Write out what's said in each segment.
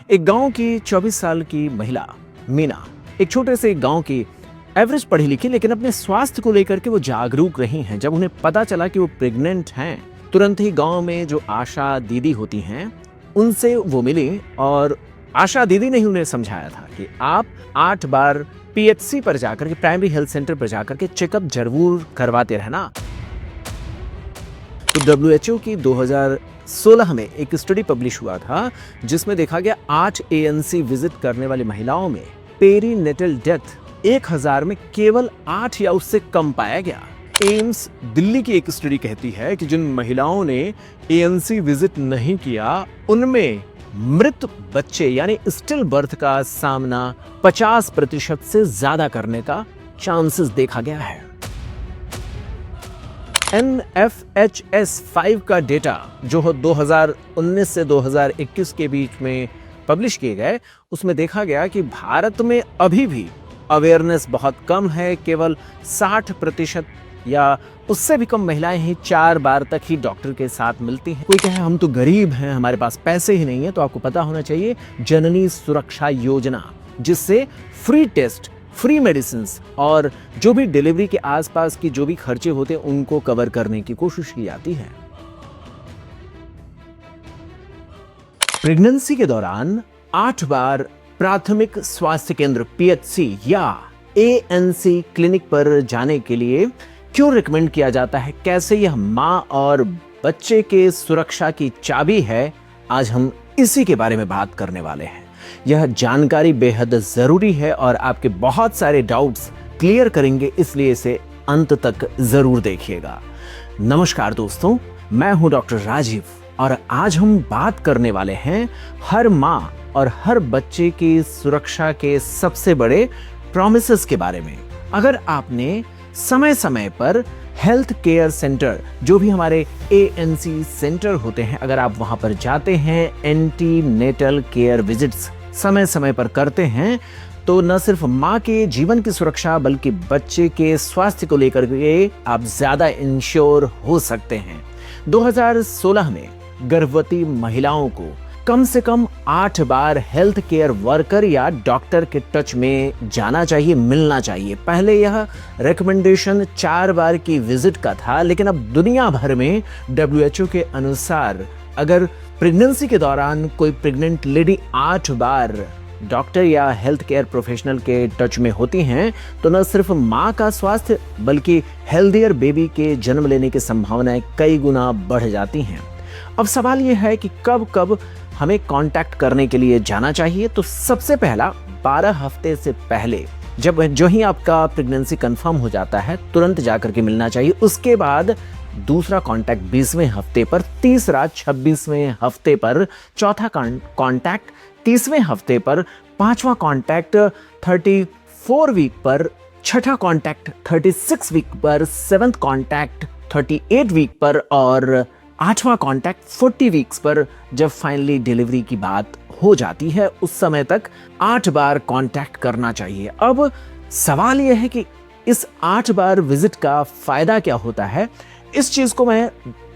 एक गांव की 24 साल की महिला मीना एक छोटे से गांव की एवरेज पढ़ी लिखी लेकिन अपने स्वास्थ्य को लेकर के वो जागरूक रही हैं। जब उन्हें पता चला कि वो प्रेग्नेंट हैं, तुरंत ही गांव में जो आशा दीदी होती हैं उनसे वो मिली और आशा दीदी ने ही उन्हें समझाया था कि आप 8 बार पीएचसी पर जाकर के, प्राइमरी हेल्थ सेंटर पर जाकर के चेकअप जरूर करवाते रहना। तो डब्ल्यूएचओ की 2016 में एक स्टडी पब्लिश हुआ था जिसमें देखा गया 8 एएनसी विजिट करने वाली महिलाओं में पेरीनेटल डेथ 1000 में केवल 8 या उससे कम पाया गया। एम्स दिल्ली की एक स्टडी कहती है कि जिन महिलाओं ने एएनसी विजिट नहीं किया उनमें मृत बच्चे यानी स्टिल बर्थ का सामना 50% से ज्यादा करने का चांसेस देखा गया है। NFHS 5 का डेटा जो 2019 से 2021 के बीच में पब्लिश किए गए, उसमें देखा गया कि भारत में अभी भी अवेयरनेस बहुत कम है। केवल 60% या उससे भी कम महिलाएं ही 4 बार तक ही डॉक्टर के साथ मिलती हैं। कोई कहे हम तो गरीब हैं, हमारे पास पैसे ही नहीं है, तो आपको पता होना चाहिए जननी सुरक्षा योजना, जिससे फ्री टेस्ट, फ्री मेडिसिन और जो भी डिलीवरी के आसपास की जो भी खर्चे होते हैं उनको कवर करने की कोशिश की जाती है। प्रेगनेंसी के दौरान 8 बार प्राथमिक स्वास्थ्य केंद्र पीएचसी या एएनसी क्लिनिक पर जाने के लिए क्यों रिकमेंड किया जाता है, कैसे यह मां और बच्चे के सुरक्षा की चाबी है, आज हम इसी के बारे में बात करने वाले हैं। यह जानकारी बेहद जरूरी है और आपके बहुत सारे डाउट्स क्लियर करेंगे, इसलिए इसे अंत तक जरूर देखिएगा। नमस्कार दोस्तों, मैं हूं डॉक्टर राजीव और आज हम बात करने वाले हैं हर मां और हर बच्चे की सुरक्षा के सबसे बड़े प्रॉमिसेस के बारे में। अगर आपने समय समय पर हेल्थ केयर सेंटर, जो भी हमारे एएनसी सेंटर होते हैं, अगर आप वहां पर जाते हैं, एंटी नेटल केयर विजिट्स समय समय पर करते हैं, तो न सिर्फ मां के जीवन की सुरक्षा बल्कि बच्चे के स्वास्थ्य को लेकर के आप ज्यादा इंश्योर हो सकते हैं। 2016 में गर्भवती महिलाओं को कम से कम 8 बार हेल्थ केयर वर्कर या डॉक्टर के टच में जाना चाहिए, मिलना चाहिए। पहले यह रिकमेंडेशन 4 बार की विजिट का था, लेकिन अब दुनिया भर में डब्ल्यूएचओ के अनुसार अगर प्रेगनेंसी के दौरान कोई प्रेग्नेंट लेडी 8 बार डॉक्टर या हेल्थ केयर प्रोफेशनल के टच में होती हैं, तो न सिर्फ मां का स्वास्थ्य बल्कि हेल्दियर बेबी के जन्म लेने की संभावनाएं कई गुना बढ़ जाती हैं। अब सवाल यह है कि कब कब हमें कांटेक्ट करने के लिए जाना चाहिए। तो सबसे पहला 12 हफ्ते से पहले, जब जो ही आपका प्रेगनेंसी कंफर्म हो जाता है, तुरंत जाकर के मिलना चाहिए। उसके बाद दूसरा कांटेक्ट 20वें हफ्ते पर, तीसरा 26वें हफ्ते पर, चौथा कांटेक्ट 30वें हफ्ते पर, पांचवा कांटेक्ट 34 वीक पर, छठा कांटेक्ट 36 वीक पर, 7th कांटेक्ट 38 वीक पर और 8वां कांटेक्ट 40 वीक्स पर। जब फाइनली डिलीवरी की बात हो जाती है, उस समय तक 8 बार कांटेक्ट करना चाहिए। अब सवाल यह है कि इस 8 बार विजिट का फायदा क्या होता है, इस चीज को मैं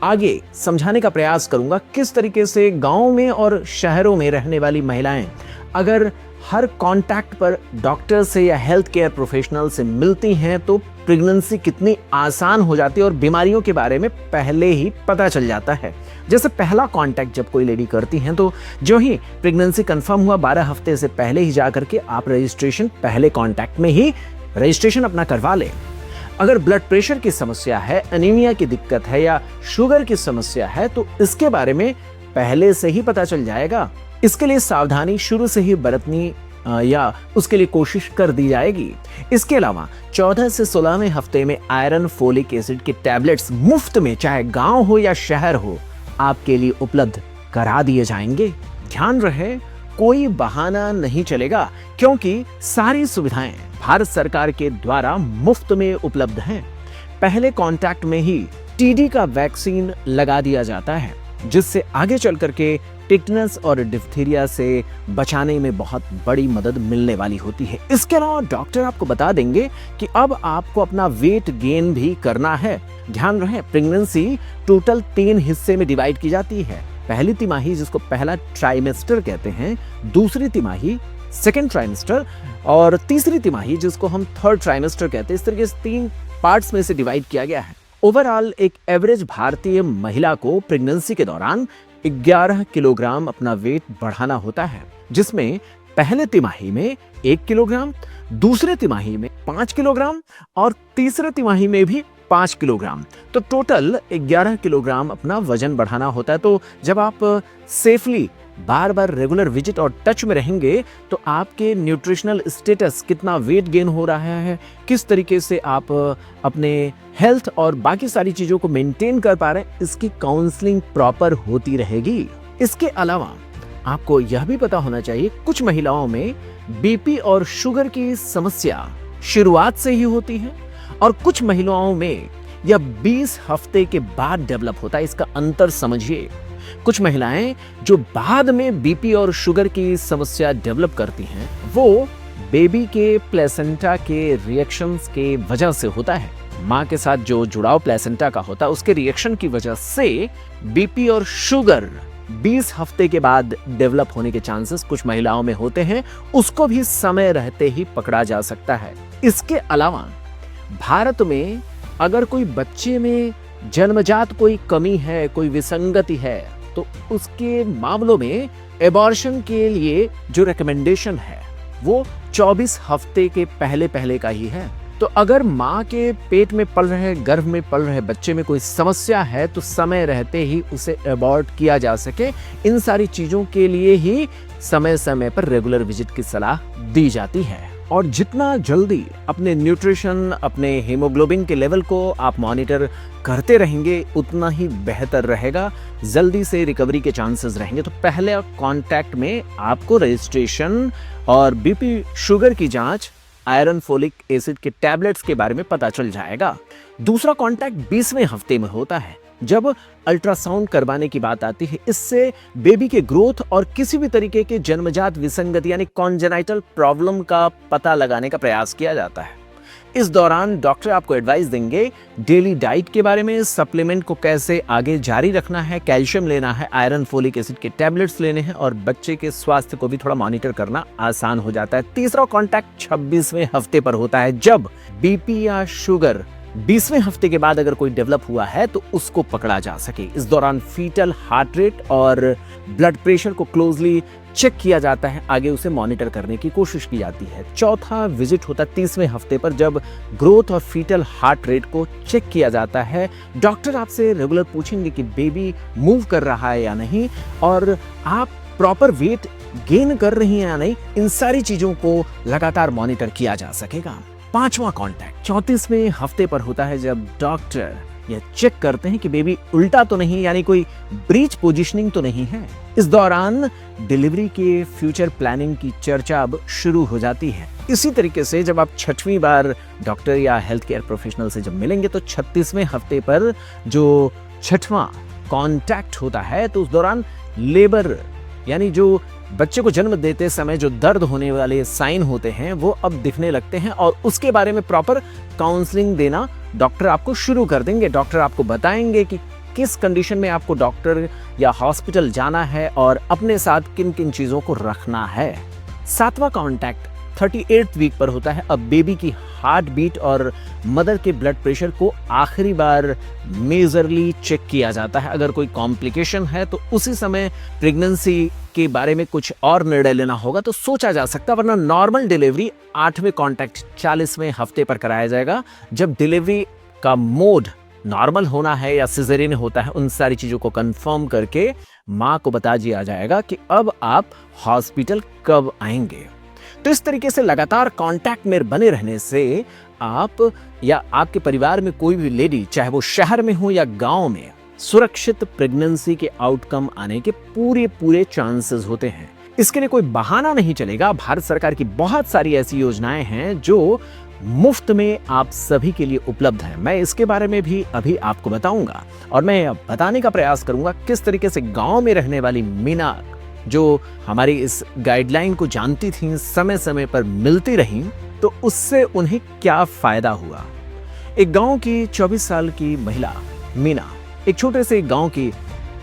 आगे समझाने का प्रयास करूंगा। किस तरीके से गांव में और शहरों में रहने वाली महिलाएं अगर हर कांटेक्ट पर डॉक्टर से या हेल्थ केयर प्रोफेशनल से मिलती हैं तो प्रेगनेंसी कितनी आसान हो जाती है और बीमारियों के बारे में पहले ही पता चल जाता है। जैसे पहला कांटेक्ट जब कोई लेडी करती हैं, तो जो ही प्रेगनेंसी कंफर्म हुआ 12 हफ्ते से पहले ही जाकर के आप रजिस्ट्रेशन, पहले कांटेक्ट में ही रजिस्ट्रेशन अपना करवा लें। अगर ब्लड प्रेशर की समस्या है, एनीमिया की दिक्कत है या शुगर की समस्या है, तो इसके बारे में पहले से ही पता चल जाएगा। इसके लिए सावधानी शुरू से ही बरतनी या उसके लिए कोशिश कर दी जाएगी। इसके अलावा 14 से 16वें हफ्ते में आयरन, फोलिक एसिड के टैबलेट्स मुफ्त में, चाहे गांव हो या शहर हो, आपके लिए उपलब्ध करा दिए जाएंगे। ध्यान रहे, कोई बहाना नहीं चलेगा, क्योंकि सारी सुविधाएं भारत सरकार के द्वारा मुफ्त में उपलब्ध हैं। पहले कांटेक्ट में ही टीडी का वैक्सीन लगा दिया जाता है, जिससे आगे चल करके टिटनस और डिप्थीरिया से बचाने में बहुत बड़ी मदद मिलने वाली होती है। इसके अलावा डॉक्टर आपको बता देंगे कि अब आपको अपना वेट गेन भी करना है। ध्यान रहे, प्रेगनेंसी टोटल 3 हिस्से में डिवाइड की जाती है। पहली तिमाही जिसको पहला ट्राइमेस्टर कहते हैं, दूसरी तिमाही सेकेंड ट्राइमेस्टर और तीसरी तिमाही जिसको हम थर्ड ट्राइमेस्टर कहते हैं। इस तरीके से 3 पार्ट्स में से डिवाइड किया गया है। ओवरऑल एक एवरेज भारतीय महिला को प्रेगनेंसी के दौरान 11 किलोग्राम अपना वेट बढ़ाना होता है, जिसमें पहले तिमाही में 1 किलोग्राम, दूसरे तिमाही में 5 किलोग्राम और तीसरे तिमाही में भी 5 किलोग्राम। तो टोटल 11 किलोग्राम अपना वजन बढ़ाना होता है। तो जब आप सेफली बार बार रेगुलर विजिट और टच में रहेंगे तो आपके न्यूट्रिशनल स्टेटस, कितना वेट गेन हो रहा है, किस तरीके से आप अपने हेल्थ और बाकी सारी चीजों को मेंटेन कर पा रहे हैं, इसकी काउंसलिंग प्रॉपर होती रहेगी। इसके अलावा आपको यह भी पता होना चाहिए कुछ महिलाओं में बीपी और शुगर की समस्या शुरुआत से ही होती है और कुछ महिलाओं में यह 20 हफ्ते के बाद डेवलप होता है। इसका अंतर समझिए। कुछ महिलाएं जो बाद में बीपी और शुगर की समस्या डेवलप करती हैं, वो बेबी के प्लेसेंटा के रिएक्शंस के वजह से होता है। माँ के साथ जो जुड़ाव प्लेसेंटा का होता है उसके रिएक्शन की वजह से बीपी और शुगर 20 हफ्ते के बाद डेवलप होने के चांसेस कुछ महिलाओं में होते हैं। उसको भी समय रहते ही पकड़ा जा सकता है। इसके अलावा भारत में अगर कोई बच्चे में जन्मजात कोई कमी है, कोई विसंगति है, तो उसके मामलों में एबॉर्शन के लिए जो रिकमेंडेशन है वो 24 हफ्ते के पहले पहले का ही है। तो अगर माँ के पेट में पल रहे, गर्भ में पल रहे बच्चे में कोई समस्या है तो समय रहते ही उसे एबॉर्ट किया जा सके, इन सारी चीजों के लिए ही समय समय पर रेगुलर विजिट की सलाह दी जाती है। और जितना जल्दी अपने न्यूट्रिशन, अपने हीमोग्लोबिन के लेवल को आप मॉनिटर करते रहेंगे उतना ही बेहतर रहेगा, जल्दी से रिकवरी के चांसेस रहेंगे। तो पहले कांटेक्ट में आपको रजिस्ट्रेशन और बीपी शुगर की जांच, आयरन फोलिक एसिड के टैबलेट्स के बारे में पता चल जाएगा। दूसरा कांटेक्ट 20वें हफ्ते में होता है जब अल्ट्रासाउंड करवाने की बात आती है। इससे बेबी के ग्रोथ और किसी भी तरीके के जन्मजात विसंगति यानी कॉन्जेनाइटल प्रॉब्लम का पता लगाने का प्रयास किया जाता है। इस दौरान डॉक्टर आपको एडवाइस देंगे डेली डाइट के बारे में, सप्लीमेंट को कैसे आगे जारी रखना है, कैल्शियम लेना है, आयरन फोलिक एसिड के टैबलेट्स लेने हैं और बच्चे के स्वास्थ्य को भी थोड़ा मॉनिटर करना आसान हो जाता है। तीसरा कांटेक्ट 26वें हफ्ते पर होता है जब बीपी या शुगर 20वें हफ्ते के बाद अगर कोई डेवलप हुआ है तो उसको पकड़ा जा सके। इस दौरान फीटल हार्ट रेट और ब्लड प्रेशर को क्लोजली चेक किया जाता है, आगे उसे मॉनिटर करने की कोशिश की जाती है। चौथा विजिट होता है 30वें हफ्ते पर जब ग्रोथ और फीटल हार्ट रेट को चेक किया जाता है। डॉक्टर आपसे रेगुलर पूछेंगे कि बेबी मूव कर रहा है या नहीं और आप प्रॉपर वेट गेन कर रही हैं या नहीं, इन सारी चीजों को लगातार मॉनिटर किया जा सकेगा। पांचवा कांटेक्ट 34वें हफ्ते पर होता है जब डॉक्टर यह चेक करते हैं कि बेबी उल्टा तो नहीं, यानी कोई ब्रीच पोजीशनिंग तो नहीं है। इस दौरान डिलीवरी के फ्यूचर प्लानिंग की चर्चा अब शुरू हो जाती है। इसी तरीके से जब आप 6वीं बार डॉक्टर या हेल्थ केयर प्रोफेशनल से जब मिलेंगे तो 36वें हफ्ते पर जो 6वां कांटेक्ट होता है तो उस दौरान लेबर यानी जो बच्चे को जन्म देते समय जो दर्द होने वाले साइन होते हैं वो अब दिखने लगते हैं और उसके बारे में प्रॉपर काउंसलिंग देना डॉक्टर आपको शुरू कर देंगे। डॉक्टर आपको बताएंगे कि किस कंडीशन में आपको डॉक्टर या हॉस्पिटल जाना है और अपने साथ किन किन चीजों को रखना है। 7वां कांटेक्ट 38th वीक पर होता है। अब बेबी की हार्ट बीट और मदर के ब्लड प्रेशर को आखिरी बार मेजरली चेक किया जाता है। अगर कोई कॉम्प्लिकेशन है तो उसी समय प्रेगनेंसी के बारे में कुछ और निर्णय लेना होगा तो सोचा जा सकता है, वरना नॉर्मल डिलीवरी 8वें कांटेक्ट 40वें हफ्ते पर कराया जाएगा जब डिलीवरी का मोड नॉर्मल होना है या सिजेरियन होता है। उन सारी चीजों को कंफर्म करके मां को बता दिया जाएगा कि अब आप हॉस्पिटल कब आएंगे। तो इस तरीके से लगातार कांटेक्ट में बने रहने से आप या आपके परिवार में कोई भी लेडी, चाहे वो शहर में हो या गांव में, सुरक्षित प्रेगनेंसी के आउटकम आने के पूरे चांसेस होते हैं। इसके लिए कोई बहाना नहीं चलेगा। भारत सरकार की बहुत सारी ऐसी योजनाएं हैं जो मुफ्त में आप सभी के लिए उपलब्ध है। मैं इसके बारे में भी अभी आपको बताऊंगा और मैं बताने का प्रयास करूंगा किस तरीके से गांव में रहने वाली मीना जो हमारी इस गाइडलाइन को जानती थी, समय समय पर मिलती रही, तो उससे उन्हें क्या फायदा हुआ। एक गांव की 24 साल की महिला मीना एक छोटे से गांव की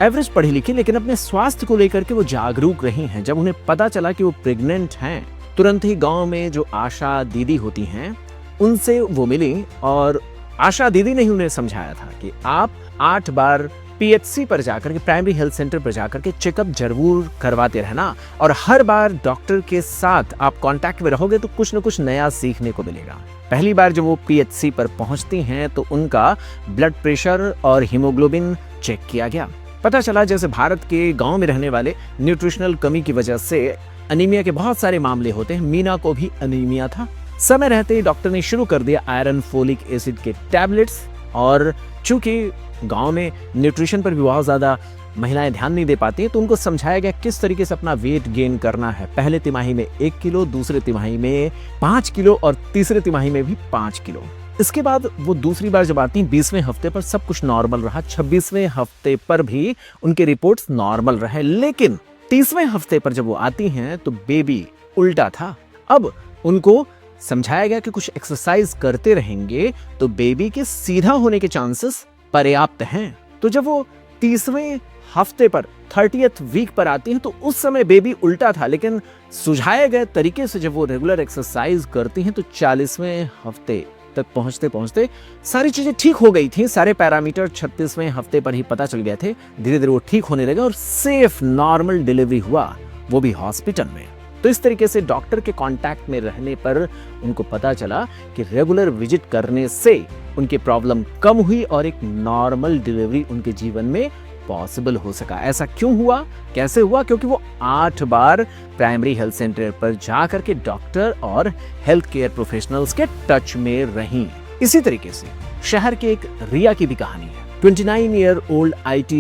एवरेज पढ़ी लिखी, लेकिन अपने स्वास्थ्य को लेकर के वो जागरूक रही हैं। जब उन्हें पता चला कि वो प्रेग्नेंट हैं, तुरंत ही गांव में जो आशा दीदी होती हैं उनसे वो मिली और आशा दीदी ने ही उन्हें समझाया था कि आप 8 बार पीएचसी पर जाकर के, प्राइमरी हेल्थ सेंटर पर जाकर के चेकअप जरूर करवाते रहना और हर बार डॉक्टर के साथ आप कांटेक्ट में रहोगे तो कुछ न कुछ नया सीखने को मिलेगा। पहली बार जब वो पीएचसी पर पहुंचती हैं तो उनका ब्लड प्रेशर और हीमोग्लोबिन चेक किया गया। पता चला जैसे भारत के गांव में रहने वाले न्यूट्रिशनल कमी की वजह से अनीमिया के बहुत सारे मामले होते हैं, मीना को भी अनीमिया था। समय रहते ही डॉक्टर ने शुरू कर दिया आयरन फोलिक एसिड के टैबलेट्स, और चूंकि गांव में न्यूट्रिशन पर भी बहुत ज्यादा महिलाएं ध्यान नहीं दे पाती तो उनको समझाया गया किस तरीके से अपना वेट गेन करना है। पहले तिमाही में 1 किलो, दूसरे तिमाही में 5 किलो और तीसरे तिमाही में भी 5 किलो। इसके बाद वो दूसरी बार जब आती 20वें हफ्ते पर सब कुछ नॉर्मल रहा। 26वें हफ्ते पर भी उनके रिपोर्ट्स नॉर्मल रहे, लेकिन 30वें हफ्ते पर जब वो आती हैं तो बेबी उल्टा था। अब उनको समझाया गया कि कुछ एक्सरसाइज करते रहेंगे तो बेबी के सीधा होने के चांसेस पर्याप्त हैं। तो जब वो 30वें हफ्ते पर 30th वीक पर आती हैं तो उस समय बेबी उल्टा था, लेकिन सुझाए गए तरीके से जब वो रेगुलर एक्सरसाइज करती हैं तो 40वें हफ्ते तक पहुंचते पहुंचते सारी चीजें ठीक हो गई थी। सारे पैरामीटर 36वें हफ्ते पर ही पता चल गए थे। धीरे धीरे वो ठीक होने लगे और सेफ नॉर्मल डिलीवरी हुआ, वो भी हॉस्पिटल में। तो इस तरीके से डॉक्टर के कांटेक्ट में रहने पर उनको पता चला कि रेगुलर विजिट करने से उनकी प्रॉब्लम कम हुई और एक नॉर्मल डिलीवरी उनके जीवन में पॉसिबल हो सका। ऐसा क्यों हुआ, कैसे हुआ? क्योंकि वो 8 बार प्राइमरी हेल्थ सेंटर पर जाकर के डॉक्टर और हेल्थ केयर प्रोफेशनल्स के टच में रहीं। इसी तरीके से शहर के एक रिया की भी कहानी है। 29 ईयर ओल्ड IT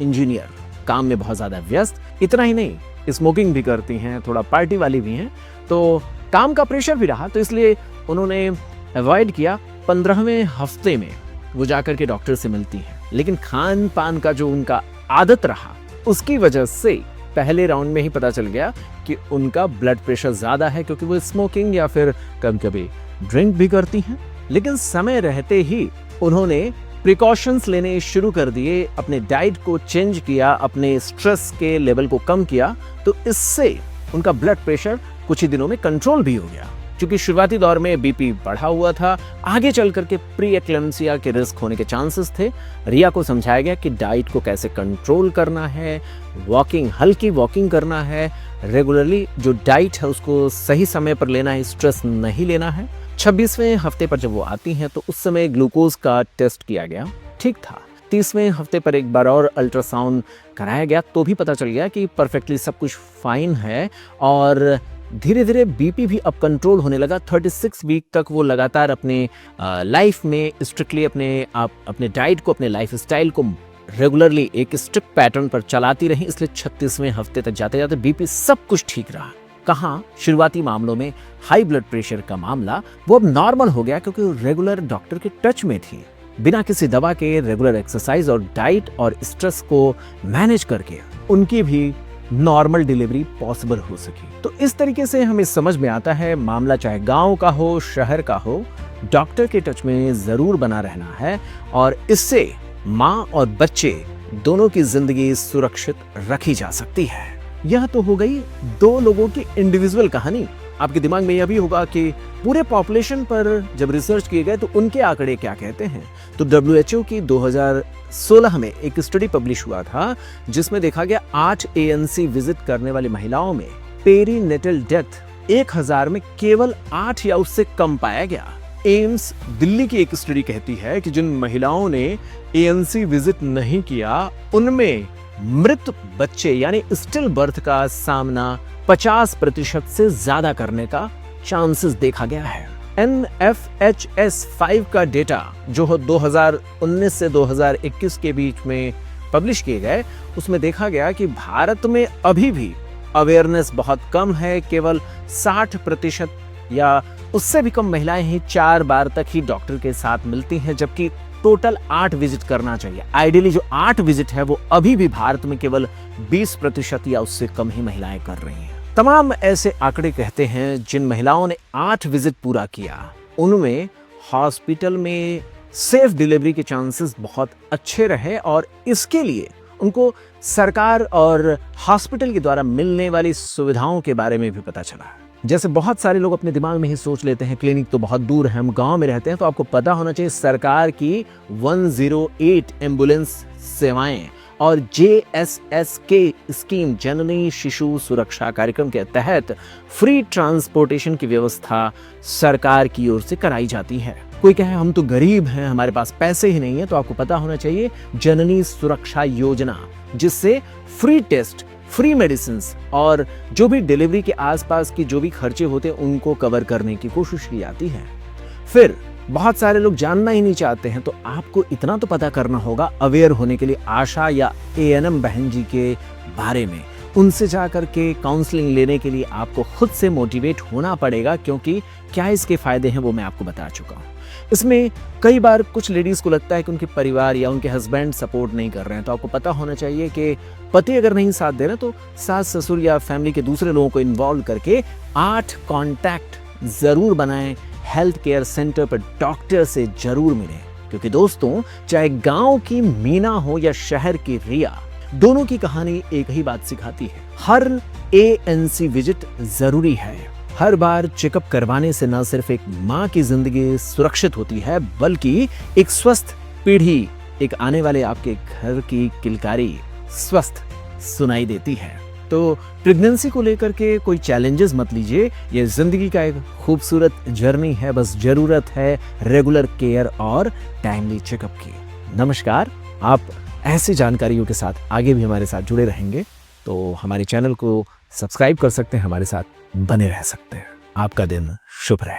इंजीनियर, काम में बहुत ज्यादा व्यस्त। इतना ही नहीं, स्मोकिंग भी करती हैं, थोड़ा पार्टी वाली भी हैं, तो काम का प्रेशर भी रहा, तो इसलिए उन्होंने अवॉइड किया। 15वें हफ्ते में वो जाकर के डॉक्टर से मिलती हैं, लेकिन खान पान का जो उनका आदत रहा उसकी वजह से पहले राउंड में ही पता चल गया कि उनका ब्लड प्रेशर ज्यादा है, क्योंकि वो स्मोकिंग या फिर कभी-कभी ड्रिंक भी करती हैं। लेकिन समय रहते ही उन्होंने प्रिकॉशंस लेने शुरू कर दिए, अपने डाइट को चेंज किया, अपने स्ट्रेस के लेवल को कम किया, तो इससे उनका ब्लड प्रेशर कुछ ही दिनों में कंट्रोल भी हो गया। क्योंकि शुरुआती दौर में बीपी बढ़ा हुआ था, आगे चल करके प्री एक्लेम्सिया के रिस्क होने के चांसेस थे। रिया को समझाया गया कि डाइट को कैसे कंट्रोल करना है, वॉकिंग, हल्की वॉकिंग करना है, रेगुलरली जो डाइट है उसको सही समय पर लेना है, स्ट्रेस नहीं लेना है। 26वें हफ्ते पर जब वो आती हैं तो उस समय ग्लूकोज का टेस्ट किया गया, ठीक था। 30वें हफ्ते पर एक बार और अल्ट्रासाउंड कराया गया तो भी पता चल गया कि परफेक्टली सब कुछ फाइन है, और धीरे धीरे बीपी भी अब कंट्रोल होने लगा। 36 वीक तक वो लगातार अपने लाइफ में स्ट्रिक्टली अपने डाइट को, अपने लाइफ स्टाइल को रेगुलरली एक स्ट्रिक्ट पैटर्न पर चलाती रही, इसलिए 36वें हफ्ते तक जाते जाते बीपी सब कुछ ठीक रहा। कहाँ शुरुआती मामलों में हाई ब्लड प्रेशर का मामला वो अब नॉर्मल हो गया, क्योंकि रेगुलर डॉक्टर के टच में थी। बिना किसी दवा के रेगुलर एक्सरसाइज और डाइट और स्ट्रेस को मैनेज करके उनकी भी नॉर्मल डिलीवरी पॉसिबल हो सकी। तो इस तरीके से हमें समझ में आता है, मामला चाहे गांव का हो, शहर का हो, डॉक्टर के टच में जरूर बना रहना है, और इससे माँ और बच्चे दोनों की जिंदगी सुरक्षित रखी जा सकती है। यह तो हो गई 2 लोगों की इंडिविजुअल कहानी। आपके दिमाग में यह भी होगा कि पूरे पॉपुलेशन पर जब रिसर्च किए गए तो उनके आंकड़े क्या कहते हैं। तो WHO की 2016 में एक स्टडी पब्लिश हुआ था, जिसमें देखा गया 8 ANC विजिट करने वाली महिलाओं में पेरीनेटल डेथ 1000 में केवल 8 या उससे कम पाया गया। एम्स दिल्ली की एक स्टडी कहती है कि जिन महिलाओं ने ANC विजिट नहीं किया उनमें मृत बच्चे यानी स्टिल बर्थ का सामना 50% से ज्यादा करने का चांसेस देखा गया है। NFHS 5 का डेटा जो 2019 से 2021 के बीच में पब्लिश किए गए, उसमें देखा गया कि भारत में अभी भी अवेयरनेस बहुत कम है। केवल 60% या उससे भी कम महिलाएं ही 4 बार तक ही डॉक्टर के साथ मिलती हैं, जबकि टोटल 8 विजिट करना चाहिए। आइडियली जो 8 विजिट है वो अभी भी भारत में केवल 20% या उससे कम ही महिलाएं कर रही हैं। तमाम ऐसे आंकड़े कहते हैं जिन महिलाओं ने 8 विजिट पूरा किया उनमें हॉस्पिटल में सेफ डिलीवरी के चांसेस बहुत अच्छे रहे, और इसके लिए उनको सरकार और हॉस्पिटल के द्वारा मिलने वाली सुविधाओं के बारे में भी पता चला। जैसे बहुत सारे लोग अपने दिमाग में ही सोच लेते हैं क्लिनिक तो बहुत दूर है, हम गांव में रहते हैं, तो आपको पता होना चाहिए सरकार की 108 एम्बुलेंस सेवाएं और JSSK स्कीम, जननी शिशु सुरक्षा कार्यक्रम के तहत फ्री ट्रांसपोर्टेशन की व्यवस्था सरकार की ओर से कराई जाती है। कोई कहे हम तो गरीब हैं, हमारे पास पैसे ही नहीं है, तो आपको पता होना चाहिए जननी सुरक्षा योजना, जिससे फ्री टेस्ट, फ्री मेडिसिन और जो भी डिलीवरी के आसपास की जो भी खर्चे होते हैं उनको कवर करने की कोशिश की जाती है। फिर बहुत सारे लोग जानना ही नहीं चाहते हैं, तो आपको इतना तो पता करना होगा अवेयर होने के लिए आशा या ANM बहन जी के बारे में। उनसे जाकर के काउंसलिंग लेने के लिए आपको खुद से मोटिवेट होना पड़ेगा, क्योंकि क्या इसके फायदे हैं वो मैं आपको बता चुका हूँ। इसमें कई बार कुछ लेडीज को लगता है कि उनके परिवार या उनके हस्बैंड सपोर्ट नहीं कर रहे हैं, तो आपको पता होना चाहिए कि पति अगर नहीं साथ दे रहे तो सास ससुर या फैमिली के दूसरे लोगों को इन्वॉल्व करके 8 कॉन्टैक्ट जरूर बनाएं। हेल्थ केयर सेंटर पर डॉक्टर से जरूर मिलें, क्योंकि दोस्तों चाहे गांव की मीना हो या शहर की रिया, दोनों की कहानी एक ही बात सिखाती है, हर ANC विजिट जरूरी है। हर बार चेकअप करवाने से न सिर्फ एक माँ की जिंदगी सुरक्षित होती है, बल्कि एक स्वस्थ पीढ़ी, एक आने वाले आपके घर की किलकारी स्वस्थ सुनाई देती है। तो प्रेगनेंसी को लेकर के कोई चैलेंजेस मत लीजिए, ये जिंदगी का एक खूबसूरत जर्नी है, बस जरूरत है रेगुलर केयर और टाइमली चेकअप की। नमस्कार, आप ऐसी जानकारियों के साथ आगे भी हमारे साथ जुड़े रहेंगे, तो हमारे चैनल को सब्सक्राइब कर सकते हैं, हमारे साथ बने रह सकते हैं। आपका दिन शुभ रहे।